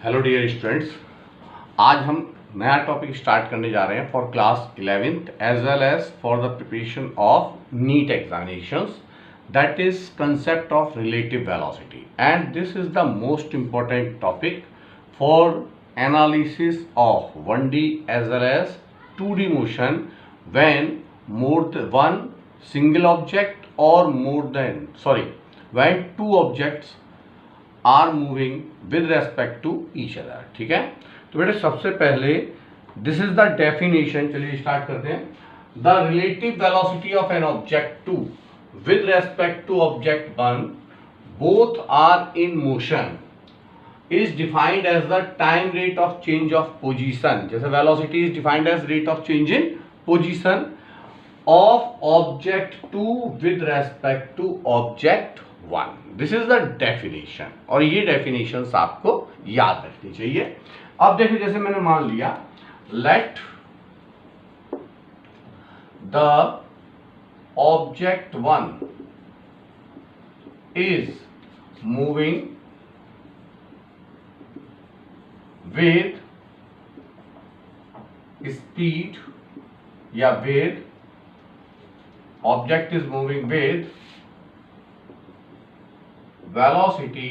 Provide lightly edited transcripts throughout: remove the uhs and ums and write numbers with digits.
Hello dear students, आज हम नया टॉपिक स्टार्ट करने जा रहे हैं for class 11th as well as for the preparation of NEET examinations, that is concept of relative velocity and this is the most important topic for analysis of 1D as well as 2D motion when more than one single object और when two objects are moving with respect to each other. ठीक है, तो बेटे सबसे पहले this is the definition. चलिए start करते हैं। The relative velocity of an object 2 with respect to object 1 both are in motion is defined as the time rate of change of position. जैसे velocity is defined as rate of change in position of object 2 with respect to object 1। This is the definition और ये definitions आपको याद रखनी चाहिए। अब देखिए, जैसे मैंने मान लिया let the object 1 is moving with speed या with object is moving with velocity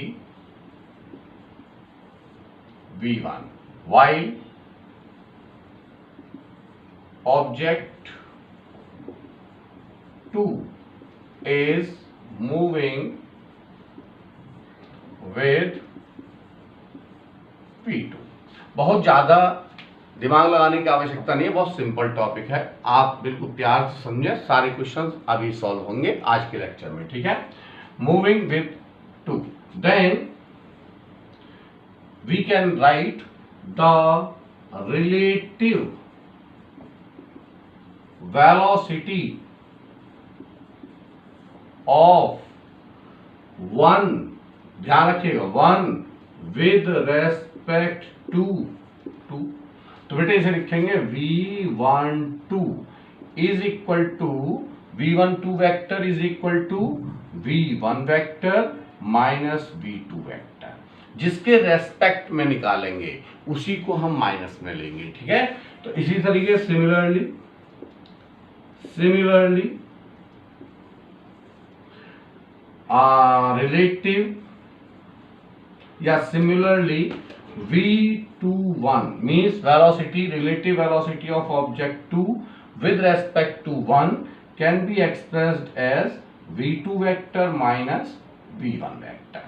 v1 while object 2 is moving with v2। बहुत ज्यादा दिमाग लगाने की आवश्यकता नहीं है, बहुत सिंपल टॉपिक है। आप बिल्कुल प्यार से समझे, सारे क्वेश्चंस अभी सॉल्व होंगे आज के लेक्चर में। ठीक है, moving with 2, then we can write the relative velocity of 1, ध्यान रखिएगा 1 with respect to 2। तो बेटे इसे लिखेंगे V12 is equal to V12 vector is equal to V1 vector minus V2 vector. जिसके रेस्पेक्ट में निकालेंगे उसी को हम माइनस में लेंगे। ठीक है, तो इसी तरीके सिमिलरली रिलेटिव या similarly V21 means velocity, relative velocity of object 2 with respect to 1 can be expressed as V2 vector minus V1 vector.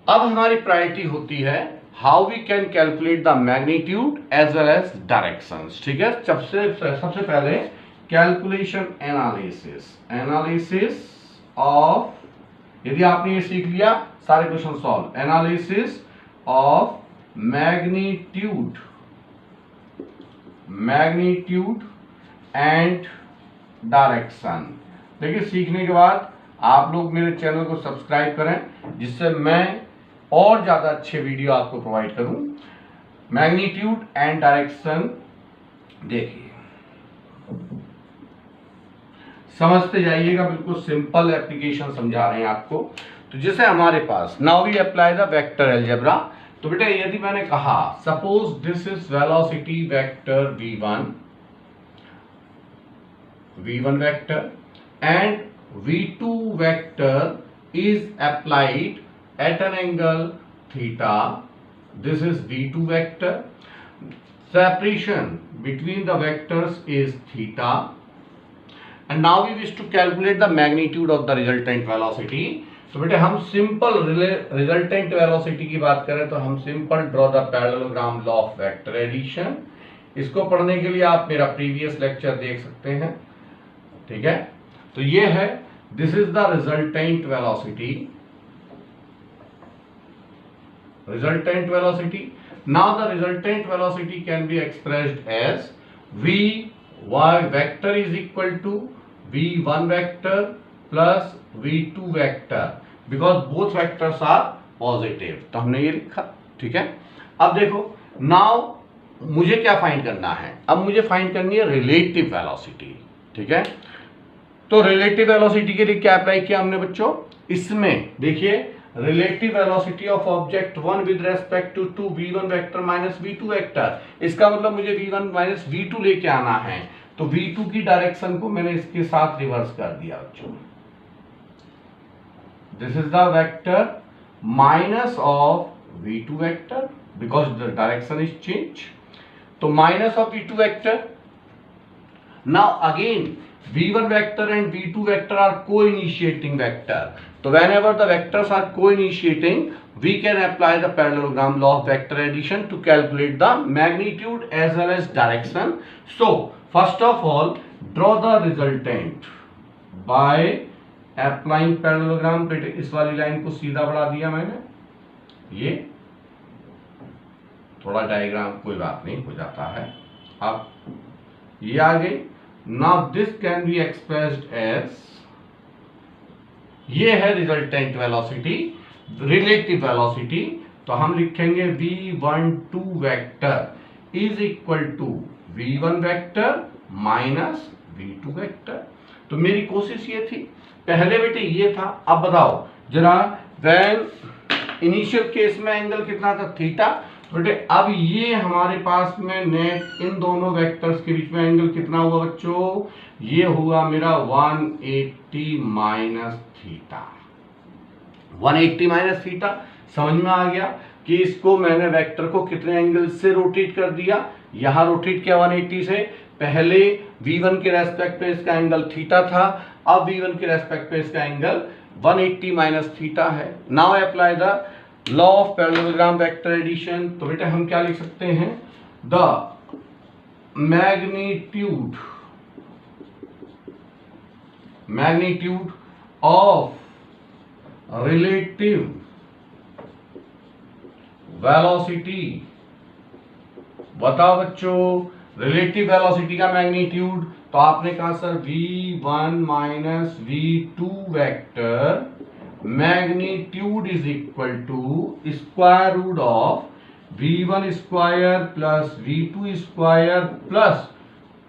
अब हमारी प्रायोरिटी होती है how we can calculate the magnitude as well as directions. ठीक है, सबसे पहले calculation analysis of, यदि आपने ये सीख लिया सारे question solve. Analysis of magnitude and direction. देखिए, सीखने के बाद आप लोग मेरे चैनल को सब्सक्राइब करें जिससे मैं और ज्यादा अच्छे वीडियो आपको प्रोवाइड करूं। मैग्नीट्यूड एंड डायरेक्शन देखिए, समझते जाइएगा, बिल्कुल सिंपल एप्लीकेशन समझा रहे हैं आपको। तो जैसे हमारे पास now we apply the vector algebra. तो बेटा यदि मैंने कहा suppose this is velocity vector V1 vector and V2 vector is applied at an angle theta. This is V2 vector. Separation between the vectors is theta. And now we wish to calculate the magnitude of the resultant velocity. तो बेटे हम simple resultant velocity की बात करें तो हम simple draw the parallelogram law of vector addition. इसको पढ़ने के लिए आप मेरा प्रीवियस लेक्चर देख सकते हैं। ठीक है, तो ये है, this is the resultant velocity. Now the resultant velocity can be expressed as V1 vector is equal to V1 vector plus V2 vector because both vectors are positive. तो हमने ये लिखा। ठीक है, अब देखो, नाउ मुझे क्या फाइंड करना है? अब मुझे फाइंड करनी है रिलेटिव वेलोसिटी। ठीक है, तो रिलेटिव वेलोसिटी के लिए क्या अप्लाई किया हमने बच्चों? इसमें देखिए relative velocity of object 1 with respect to v1 vector minus v2 vector. इसका मतलब मुझे v1 माइनस v2 लेके आना है, तो v2 की डायरेक्शन को मैंने इसके साथ रिवर्स कर दिया बच्चों। This is the vector minus of v2 vector because the direction is change, तो minus of v2 vector. Now again v1 vector and v2 vector are co-initiating vector. So whenever the vectors are co-initiating, we can apply the parallelogram law of vector addition to calculate the magnitude as well as direction. So first of all, draw the resultant by applying parallelogram. इस वाली line को सीधा बढ़ा दिया मैंने, ये थोड़ा diagram कोई बात नहीं हो जाता है। अब ये आ गई। Now this can be expressed as, ये है रिजल्टेंट वेलोसिटी, रिलेटिव वेलोसिटी, तो हम लिखेंगे v12 vector is equal to v1 vector minus v2 vector. तो मेरी कोशिश ये थी, पहले बेटे ये था, अब बताओ जरा, व्हेन इनिशियल केस में एंगल कितना था, थीटा। बेटे अब ये हमारे पास में नेट इन दोनों वेक्टर्स के बीच में एंगल कितना हुआ बच्चों, ये हुआ मेरा 180 माइनस थीटा। 180 माइनस थीटा समझ में आ गया कि इसको मैंने वेक्टर को कितने एंगल से रोटेट कर दिया, यहां रोटेट किया 180 से। पहले v1 के रेस्पेक्ट पे इसका एंगल थीटा था, अब v1 के रेस्पेक्ट पे इसका एंगल 180 माइनस थीटा है। Now apply the law of parallelogram vector addition. तो बेटा हम क्या लिख सकते हैं, the magnitude of relative velocity. बताओ बच्चों, रिलेटिव वेलोसिटी का मैग्नीट्यूड, तो आपने कहा sir v1 minus v2 vector magnitude is equal to square root of v1 square plus v2 square plus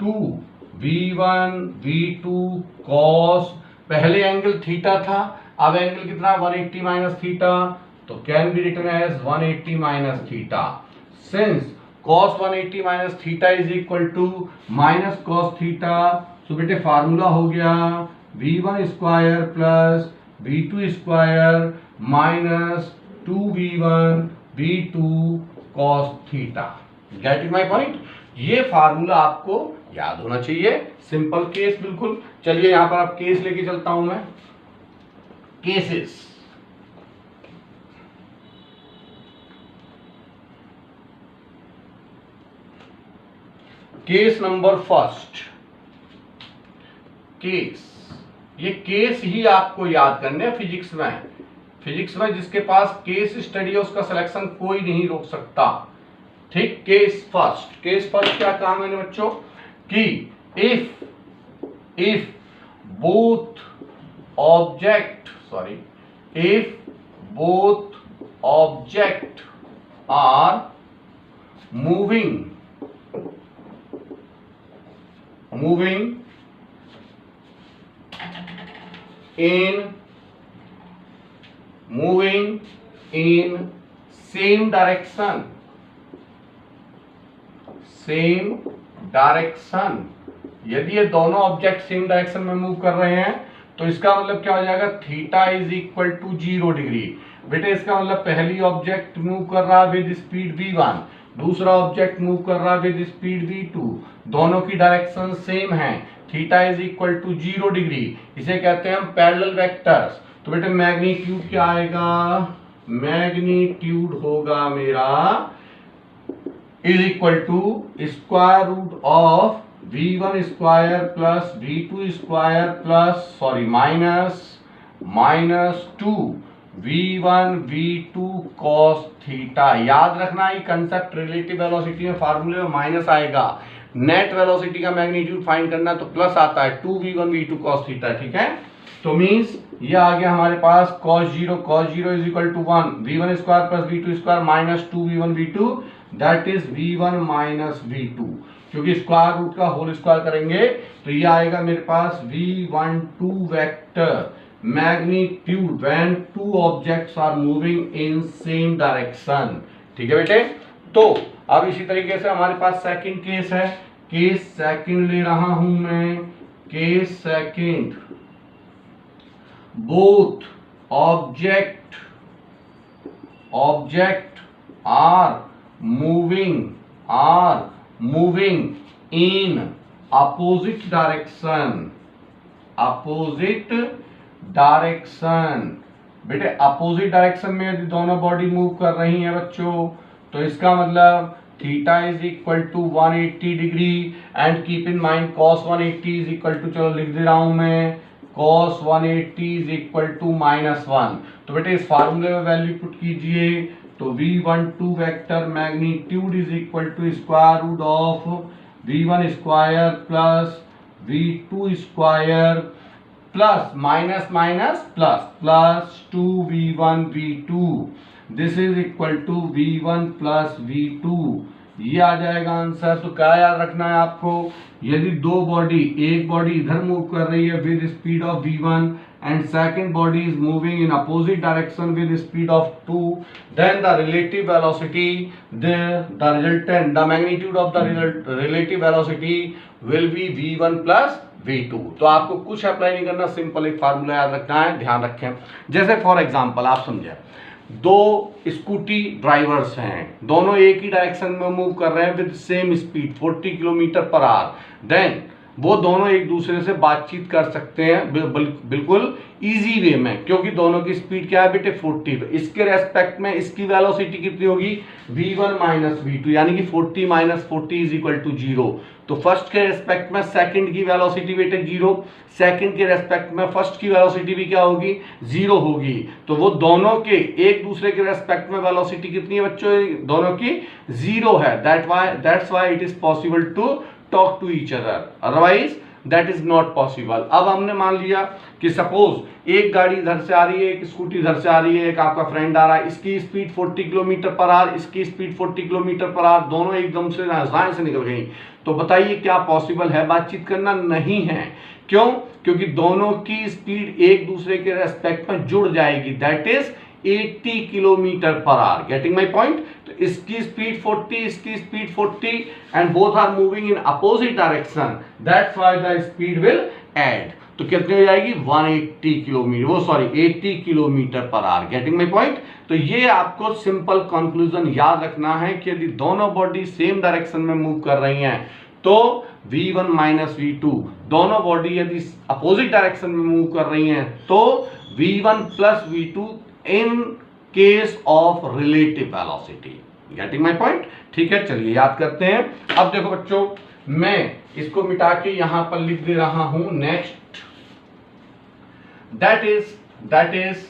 2v1 v2 cos, पहले एंगल थीटा था, अब angle कितना 180 माइनस थीटा, तो can be written as 180 minus theta. Since cos 180 minus theta is equal to minus cos theta, तो बेटे formula हो गया v1 square plus v2 square minus 2v1 v2 cos theta. Get it my point. ये formula आपको याद होना चाहिए, simple case बिल्कुल। चलिए यहां पर आप केस लेके चलता हूं मैं, cases. Case number first, case, ये केस ही आपको याद करने हैं फिजिक्स में। फिजिक्स में जिसके पास केस स्टडी है उसका सिलेक्शन कोई नहीं रोक सकता, ठीक। केस फर्स्ट, केस फर्स्ट क्या कहा मैंने बच्चों कि if both object are moving in same direction, यदि ये दोनों ऑब्जेक्ट सेम डायरेक्शन में मूव कर रहे हैं तो इसका मतलब क्या हो जाएगा, theta is equal to 0 degree. बेटे इसका मतलब पहली ऑब्जेक्ट मूव कर रहा है विद स्पीड v1, दूसरा ऑब्जेक्ट मूव कर रहा है विद स्पीड v2, दोनों की डायरेक्शन सेम है, theta is equal to 0 degree. इसे कहते हैं हम पैरेलल वेक्टर्स। तो बेटे मैग्नीट्यूड क्या आएगा, मैग्नीट्यूड होगा मेरा is equal to square root of v1 square plus v2 square plus minus 2v1 v2 cos theta. याद रखना ये कंसेप्ट, रिलेटिव वेलोसिटी में फार्मूले में माइनस आएगा, नेट वेलोसिटी का मैग्नीट्यूड फाइंड करना तो प्लस आता है, 2v1 v2 cos थीटा, ठीक है। तो मीन्स ये आ गया हमारे पास cos 0 is equal to 1 v1 square plus v2 square minus 2v1 v2, that is v1 minus v2, क्योंकि स्क्वायर रूट का होल स्क्वायर करेंगे तो ये आएगा मेरे पास v12 vector magnitude when two objects are moving in same direction। ठीक है बेटे। तो अब इसी तरीके से हमारे पास सेकंड केस है, केस सेकंड ले रहा हूं मैं, case second, both object are moving in opposite direction। बेटे अपोजिट डायरेक्शन में यदि दोनों बॉडी मूव कर रही हैं बच्चों, तो इसका मतलब theta is equal to 180 degree and keep in mind cos 180 is equal to, चलो लिख दे रहा हूं मैं, cos 180 इज इक्वल टू -1। तो बेटे इस फार्मूले में वैल्यू पुट कीजिए, तो V12 vector magnitude is equal to square root of V1 square plus V2 square plus minus minus plus 2V1 V2, this is equal to V1 plus V2। ये आ जाएगा answer. तो क्या याद रखना है आपको, यदि दो बॉडी, एक बॉडी इधर मूव कर रही है with speed of v1 and second body is moving in opposite direction with speed of 2, then the relative velocity, the resultant, the magnitude of the relative velocity will be v1 plus v2। तो आपको कुछ apply नहीं करना, simple एक formula याद रखना है, ध्यान रखें। जैसे फॉर एग्जांपल आप समझे, दो स्कूटी ड्राइवर्स हैं, दोनों एक ही डायरेक्शन में मूव कर रहे हैं with same speed 40 kilometre per hour, then वो दोनों एक दूसरे से बातचीत कर सकते हैं बिल्कुल इजी वे में, क्योंकि दोनों की स्पीड क्या है बेटे 40। तो इसके रेस्पेक्ट में इसकी वेलोसिटी कितनी होगी, v1 माइनस v2, यानी कि 40 माइनस 40 इज इक्वल टू 0। तो फर्स्ट के रेस्पेक्ट में सेकंड की वेलोसिटी बेटे 0, सेकंड के रेस्पेक्ट में फर्स्ट की वेलोसिटी भी क्या होगी, 0 होगी। तो वो दोनों के एक दूसरे के रेस्पेक्ट में वेलोसिटी कितनी है बच्चों, दोनों की 0 है। That's why it is possible to talk to each other, otherwise that is not possible. अब हमने मान लिया कि सपोज एक गाड़ी इधर से आ रही है, एक स्कूटी इधर से आ रही है, एक आपका फ्रेंड आ रहा है, इसकी स्पीड 40 किलोमीटर पर आवर, इसकी स्पीड 40 किलोमीटर पर आवर, दोनों एकदम से साइड से निकल गई। तो बताइए क्या पॉसिबल है बातचीत करना? नहीं है। क्यों? क्योंकि दोनों की स्पीड एक दूसरे के रेस्पेक्ट में जुड़ जाएगी, that is 80 kilometre per hour. Getting my point? तो इसकी स्पीड 40, इसकी speed 40 and both are moving in opposite direction, that's why the speed will add. तो कितनी हो जाएगी, 180 किलोमीटर, वो sorry 80 kilometre per hour. Getting my point? तो ये आपको सिंपल कंक्लूजन याद रखना है कि यदि दोनों बॉडी सेम डायरेक्शन में मूव कर रही हैं तो v1 माइनस v2, दोनों बॉडी यदि अपोजिट डायरेक्शन में मूव कर रही हैं तो v1 plus v2 in case of relative velocity. Getting my point? ठीक है, चलिए याद करते हैं। अब देखो बच्चों, मैं इसको मिटा के यहां पर लिख दे रहा हूं नेक्स्ट, दैट इज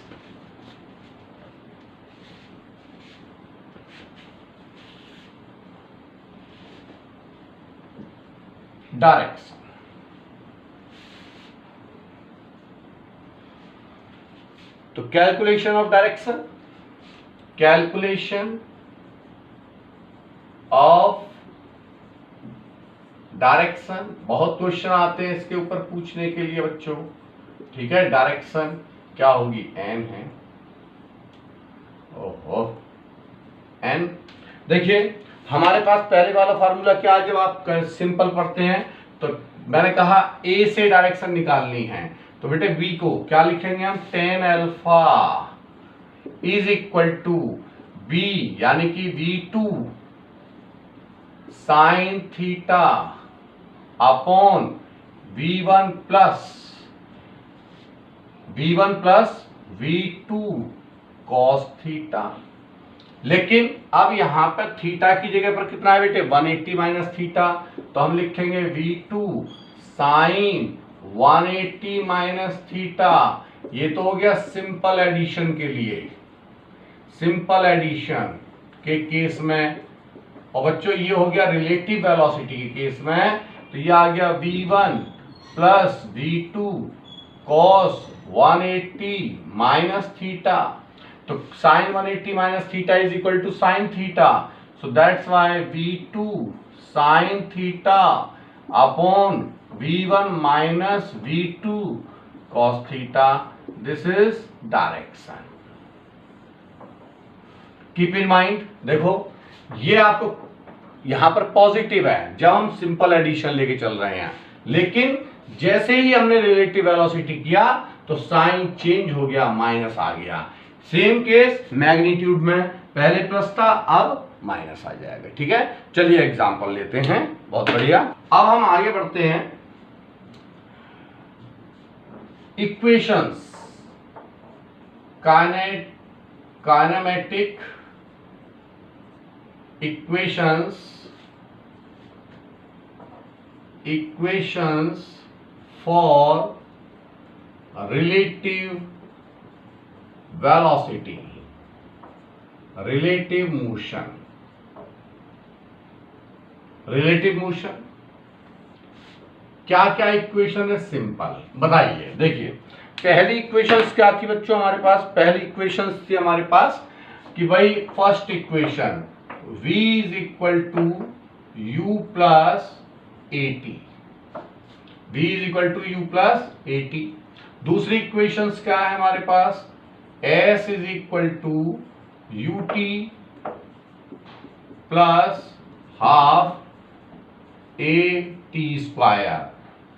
डायरेक्शन। तो calculation of direction, calculation of direction, बहुत क्वेश्चन आते हैं इसके ऊपर पूछने के लिए बच्चों। ठीक है, डायरेक्शन क्या होगी, एन है, ओहो एन। देखिए हमारे पास पहले वाला फार्मूला क्या है, जब आप सिंपल पढ़ते हैं तो मैंने कहा ए से डायरेक्शन निकालनी है, तो बेटे बी को क्या लिखेंगे हम, tan alpha is equal to be यानी कि v2 sine theta upon v1 plus v2 cos theta. लेकिन अब यहां पर थीटा की जगह पर कितना है बेटे, 180 माइनस थीटा, तो हम लिखेंगे v2 साइन 180 माइनस थीटा। ये तो हो गया सिंपल एडिशन के लिए, सिंपल एडिशन के केस में। और बच्चों ये हो गया रिलेटिव वेलोसिटी के केस में, तो ये आ गया v1 plus v2 cos 180 minus theta. तो sine 180 minus theta is equal to sine theta, so that's why v2 sine theta upon v1 minus v2 cos theta, this is direction. Keep in mind, देखो ये आपको यहां पर positive है जब हम simple addition लेके चल रहे हैं, लेकिन जैसे ही हमने रिलेटिव वेलोसिटी किया तो साइन चेंज हो गया, माइनस आ गया। सेम केस मैग्नीट्यूड में, पहले प्लस था अब माइनस आ जाएगा। ठीक है, चलिए एग्जांपल लेते हैं। बहुत बढ़िया, अब हम आगे बढ़ते हैं। Equations, kinematic equations for relative velocity, relative motion। क्या क्या इक्वेशन है? सिंपल बताइए। देखिए पहली इक्वेशंस क्या थी बच्चों हमारे पास? पहली इक्वेशंस थी हमारे पास कि भाई first equation v is equal to u plus at, v is equal to u plus at. दूसरी इक्वेशंस क्या है हमारे पास? s is equal to ut plus half a t square.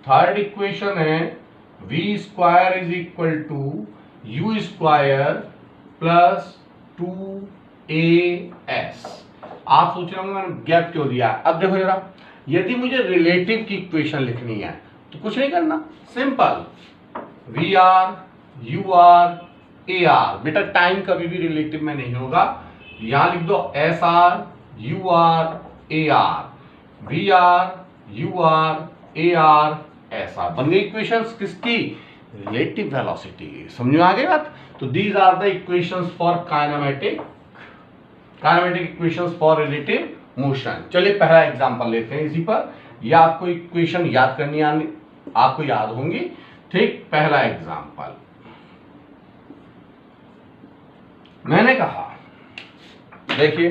Third equation है v square is equal to u square plus 2as। आप सोच रहे होंगे मैंने गैप क्यों दिया? अब देखो जरा, यदि मुझे रिलेटिव की इक्वेशन लिखनी है तो कुछ नहीं करना, simple V R U R A R. बेटा टाइम कभी भी रिलेटिव में नहीं होगा, यहां लिख दो S R U R A R, V R U R A R S R. बन गई इक्वेशंस किसकी? Relative velocity. समझ में आ गई बात? तो these are the equations for kinematic equations for relative motion. चलिए पहला एग्जांपल लेते हैं इसी पर, या आपको इक्वेशन याद करनी आनी, आपको याद होंगी। ठीक, पहला एग्जांपल मैंने कहा, देखिए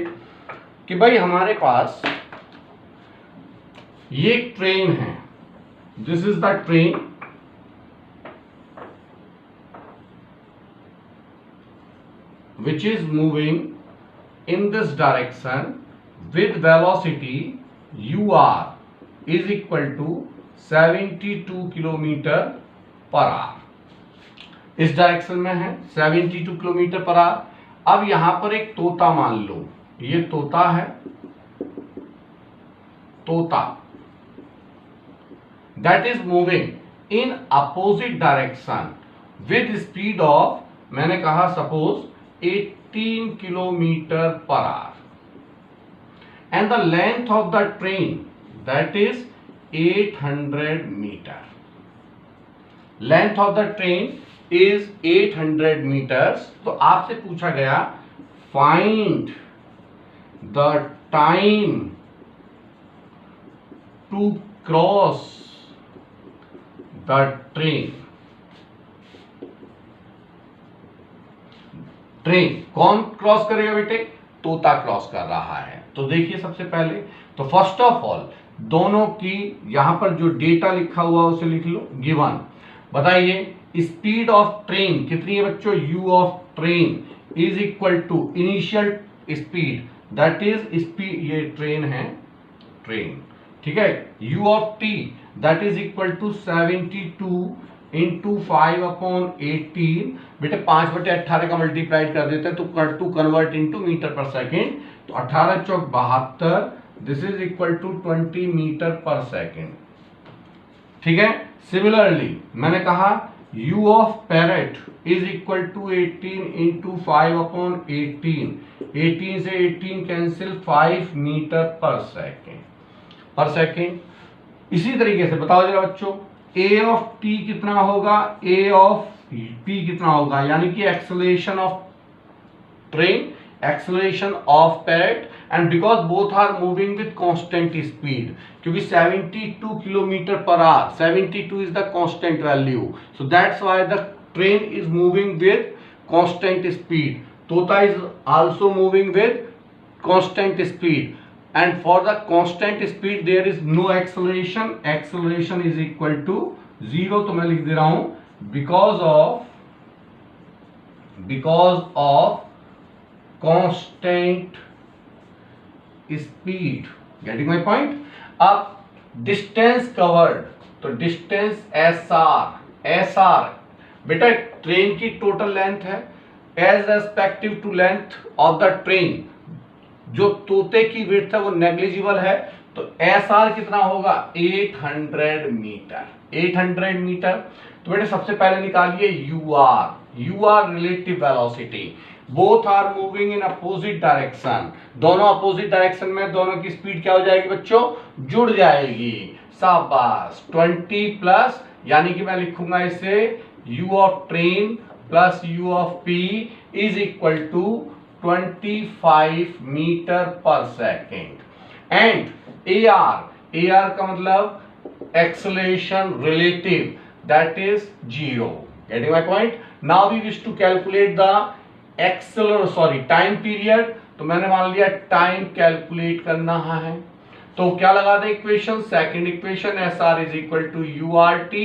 कि भाई हमारे पास ये एक ट्रेन है, this is the train, which is moving in this direction with velocity ur is equal to 72 kilometre per our. इस डायरेक्शन में है 72 किलोमीटर पर आवर। अब यहां पर एक तोता मान लो, ये तोता है, तोता that is moving in opposite direction with speed of, मैंने कहा suppose 18 kilometre per our, and the length of the train that is 800 meter. Length of the train is 800 meters। तो आपसे पूछा गया find the time to cross the train। Train कौन cross करेगा बेटे? तोता क्रॉस कर रहा है। तो देखिए सबसे पहले तो फर्स्ट ऑफ ऑल दोनों की यहां पर जो डेटा लिखा हुआ उसे लिख लो, गिवन। बताइए स्पीड ऑफ ट्रेन कितनी है बच्चों? u of train is equal to initial speed, that is speed, ये ट्रेन है, ट्रेन, ठीक है, u of t that is equal to 72 into 5/18। बेटे 5/18 का मल्टीप्लाइड कर देते हैं तो to convert into metre per second, तो 18 चौक 72, this is equal to 20 metre per second. ठीक है, सिमिलरली मैंने कहा u of parrot is equal to 18 into 5/18, 18 से 18 कैंसिल, 5 मीटर पर सेकेंड। इसी तरीके से बताओ जरा बच्चों, a ऑफ t कितना होगा, a ऑफ p कितना होगा, यानी कि acceleration of train, acceleration of parrot, and because both are moving with constant speed, क्योंकि 72 kilometre per hour, 72 is the constant value, so that's why the train is moving with constant speed, तोता is also moving with constant speed, and for the constant speed there is no acceleration is equal to 0। तो मैं लिख दे रहा हूं because of because of constant speed. Getting my point. अब distance covered, तो distance S R बेटा train की total length है as respective to length of the train. जो तोते की विड्थ है वो नेग्लिजिबल है, तो एस आर कितना होगा 800 मीटर। 800 मीटर। तो बेटे सबसे पहले निकालिए U R relative velocity. Both are moving in opposite direction, दोनों अपोजिट डायरेक्शन में दोनों की स्पीड क्या हो जाएगी बच्चों, जुड़ जाएगी। शाबाश। 20 प्लस, यानी कि मैं लिखूंगा इसे u of train plus u of p is equal to 25 metre per second. And AR का मतलब acceleration relative, that is 0। Getting my point. Now we wish to calculate the time period. तो मैंने मान लिया टाइम कैलकुलेट करना है, तो क्या लगा दें equation, second equation SR is equal to URT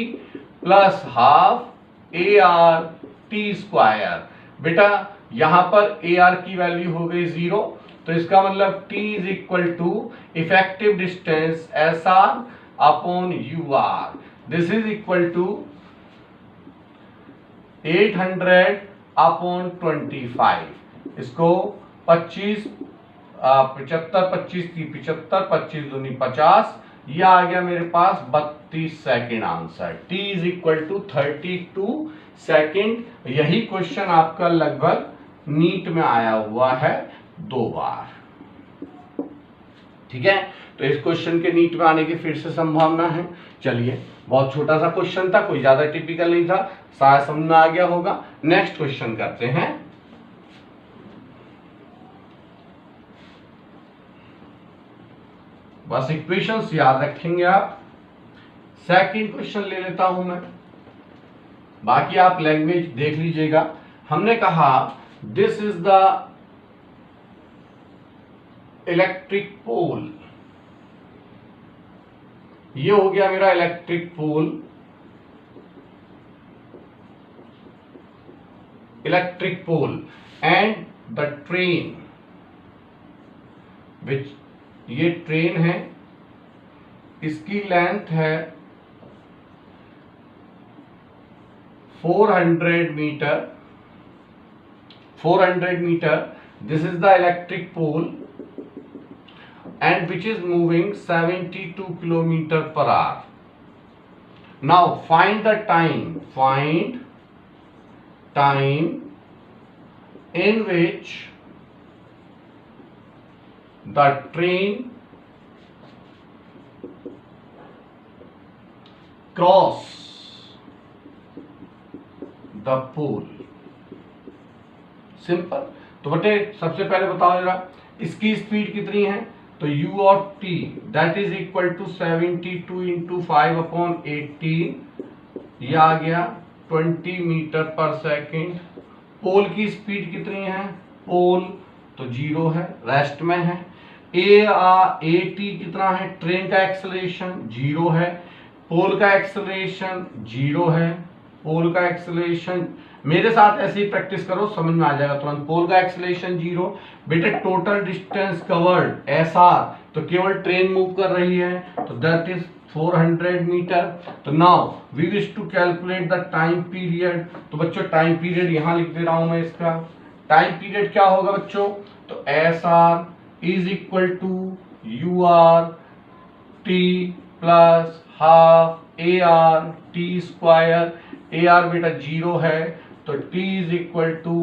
plus half ART square. बेटा यहां पर AR की वैल्यू हो गई 0, तो इसका मतलब T is equal to effective distance SR upon UR। This is equal to 800 upon 25। इसको 25 75 25 75 25 दूनी 50, यह आ गया मेरे पास 32 second answer. T is equal to 32 second. यही क्वेश्चन आपका लगभग नीट में आया हुआ है 2 बार। ठीक है, तो इस क्वेश्चन के नीट में आने की फिर से संभावना है। चलिए, बहुत छोटा सा क्वेश्चन था, कोई ज्यादा टिपिकल नहीं था, शायद समझ में आ गया होगा। नेक्स्ट क्वेश्चन करते हैं। बस इक्वेशंस याद रखेंगे आप। सेकंड क्वेश्चन ले लेता हूं मैं, बाकी आप लैंग्वेज देख लीजिएगा। हमने कहा this is the electric pole. ये हो गया मेरा electric pole, and the train which, ये ट्रेन है, इसकी लेंथ है 400 metre. 400 metre. This is the electric pole and which is moving 72 kilometer per hour. Now find the time in which the train cross the pole. Simple. तो बेटे सबसे पहले बताओ जरा इसकी स्पीड कितनी है, तो u of t that is equal to 72 into 5 upon 18, यह आ गया 20 मीटर पर सेकेंड। पोल की स्पीड कितनी है, पोल तो 0 है, रेस्ट में है। AT कितना है, ट्रेन का एक्सेलरेशन 0 है, पोल का एक्सेलरेशन 0 है। पोल का एक्सेलरेशन, मेरे साथ ऐसे ही प्रैक्टिस करो, समझ में आ जाएगा तुरंत। पोल का एक्सेलरेशन 0। बेटे टोटल डिस्टेंस कवर्ड SR, तो केवल ट्रेन मूव कर रही है, तो दैट इज 400 मीटर। तो now we wish to calculate the time period. तो बच्चों टाइम पीरियड यहां लिख दे रहा हूं मैं। इसका टाइम पीरियड क्या होगा बच्चों, तो SR is equal to URT plus half ART square. AR बेटा 0 है, तो T is equal to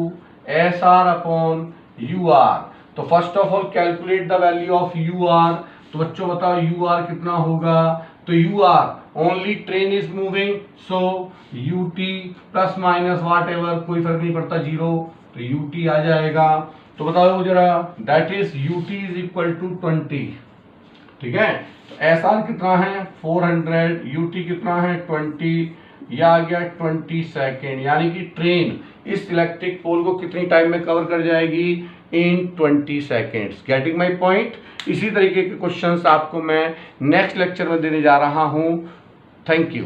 SR upon UR। तो first of all calculate the value of UR। तो बच्चों बताओ UR कितना होगा, तो UR only train is moving, so UT plus minus whatever कोई फर्क नहीं पड़ता, 0, तो UT आ जाएगा। तो बताओ जरा that is UT is equal to 20। ठीक है, तो SR कितना है 400, UT कितना है 20, यह आ गया 20 सेकेंड। यानी कि ट्रेन इस इलेक्ट्रिक पोल को कितनी टाइम में कवर कर जाएगी, इन 20 सेकेंड्स। Getting my point. इसी तरीके के क्वेश्चंस आपको मैं नेक्स्ट लेक्चर में देने जा रहा हूं। Thank you.